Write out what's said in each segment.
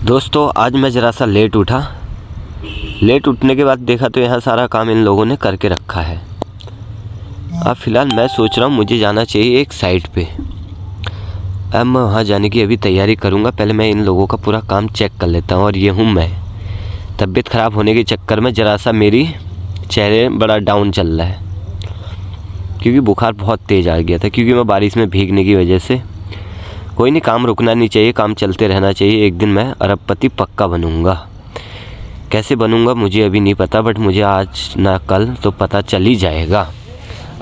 दोस्तों आज मैं ज़रा सा लेट उठा। लेट उठने के बाद देखा तो यहाँ सारा काम इन लोगों ने करके रखा है। अब फ़िलहाल मैं सोच रहा हूँ मुझे जाना चाहिए एक साइट पे। अब मैं वहाँ जाने की अभी तैयारी करूँगा। पहले मैं इन लोगों का पूरा काम चेक कर लेता हूँ। और ये हूँ मैं। तबीयत ख़राब होने के चक्कर में ज़रा सा मेरी चेहरे बड़ा डाउन चल रहा है, क्योंकि बुखार बहुत तेज़ आ गया था, क्योंकि मैं बारिश में भीगने की वजह से। कोई नहीं, काम रुकना नहीं चाहिए, काम चलते रहना चाहिए। एक दिन मैं अरबपति पक्का बनूंगा। कैसे बनूंगा मुझे अभी नहीं पता, बट मुझे आज ना कल तो पता चल ही जाएगा।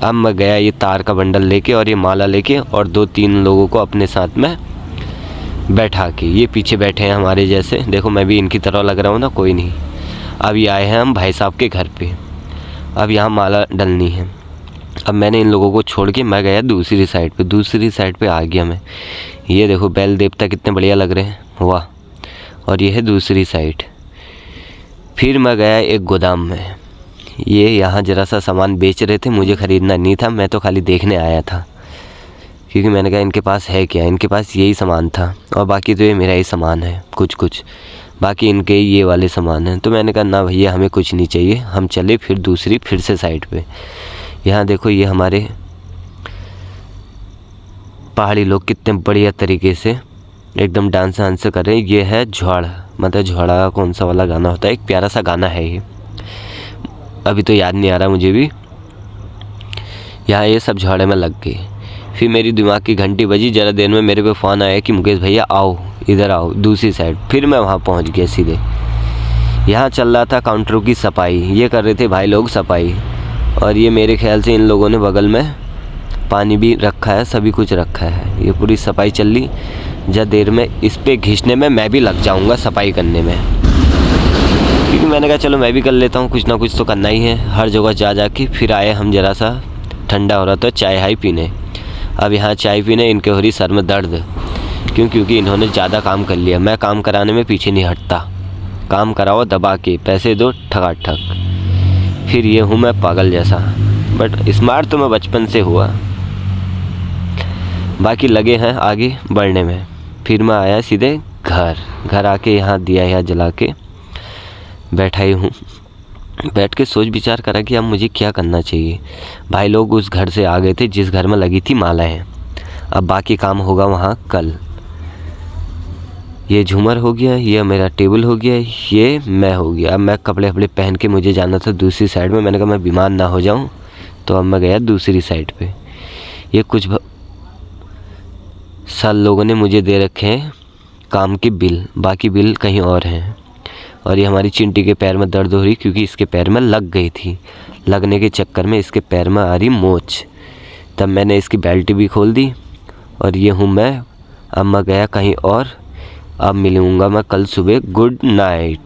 अब मैं गया ये तार का बंडल लेके और ये माला लेके और 2-3 लोगों को अपने साथ में बैठा के। ये पीछे बैठे हैं हमारे जैसे, देखो मैं भी इनकी तरह लग रहा हूँ ना। कोई नहीं, अब ये आए हैं हम भाई साहब के घर पे। अब यहाँ माला डलनी है। अब मैंने इन लोगों को छोड़ के मैं गया दूसरी साइड पे। दूसरी साइड पे आ गया मैं। ये देखो बैल देवता कितने बढ़िया लग रहे हैं, वाह। और ये है दूसरी साइड। फिर मैं गया एक गोदाम में। ये यहाँ ज़रा सा सामान बेच रहे थे, मुझे ख़रीदना नहीं था, मैं तो खाली देखने आया था, क्योंकि मैंने कहा इनके पास है क्या। इनके पास यही सामान था और बाकी तो ये मेरा ही सामान है, कुछ बाकी इनके ये वाले सामान हैं। तो मैंने कहा ना भैया हमें कुछ नहीं चाहिए, हम चले फिर दूसरी फिर से साइड पे। यहाँ देखो ये हमारे पहाड़ी लोग कितने बढ़िया तरीके से एकदम डांस कर रहे हैं। ये है झोड़, मतलब झोड़ा कौन सा वाला गाना होता है, एक प्यारा सा गाना है ये, अभी तो याद नहीं आ रहा मुझे भी। यहाँ ये सब झोड़े में लग गए। फिर मेरी दिमाग की घंटी बजी। ज़रा देर में मेरे पे फ़ोन आया कि मुकेश भैया आओ, इधर आओ दूसरी साइड। फिर मैं वहाँ पहुँच गया सीधे। यहाँ चल रहा था काउंटरों की सफाई, ये कर रहे थे भाई लोग सफाई। और ये मेरे ख्याल से इन लोगों ने बगल में पानी भी रखा है, सभी कुछ रखा है। ये पूरी सफाई चल रही। ज़रा देर में इस पे घिसने में मैं भी लग जाऊंगा, सफाई करने में, क्योंकि मैंने कहा चलो मैं भी कर लेता हूँ, कुछ ना कुछ तो करना ही है हर जगह जा के। फिर आए हम, ज़रा सा ठंडा हो रहा था, चाय हाई पीने। अब यहाँ चाय पीने इनके हो रही सर में दर्द, क्योंकि इन्होंने ज़्यादा काम कर लिया। मैं काम कराने में पीछे नहीं हटता, काम कराओ दबा के, पैसे दो ठकाठक। फिर ये हूँ मैं पागल जैसा, बट स्मार्ट तो मैं बचपन से हुआ। बाकी लगे हैं आगे बढ़ने में। फिर मैं आया सीधे घर आके यहाँ दिया यहाँ जला के बैठा ही हूँ। बैठ के सोच विचार करा कि अब मुझे क्या करना चाहिए। भाई लोग उस घर से आ गए थे जिस घर में लगी थी मालाएं। अब बाकी काम होगा वहाँ कल। ये झूमर हो गया, ये मेरा टेबल हो गया, ये मैं हो गया। अब मैं कपड़े वपड़े पहन के मुझे जाना था दूसरी साइड में। मैंने कहा मैं बीमार ना हो जाऊँ, तो अब मैं गया दूसरी साइड पे। ये कुछ साल लोगों ने मुझे दे रखे हैं काम के बिल, बाकी बिल कहीं और हैं। और ये हमारी चिंटी के पैर में दर्द हो रही, क्योंकि इसके पैर में लग गई थी। लगने के चक्कर में इसके पैर में आ रही मोच। तब मैंने इसकी बेल्ट भी खोल दी। और ये हूँ मैं। अब मैं गया कहीं और। अब मिलूँगा मैं कल सुबह। Good night.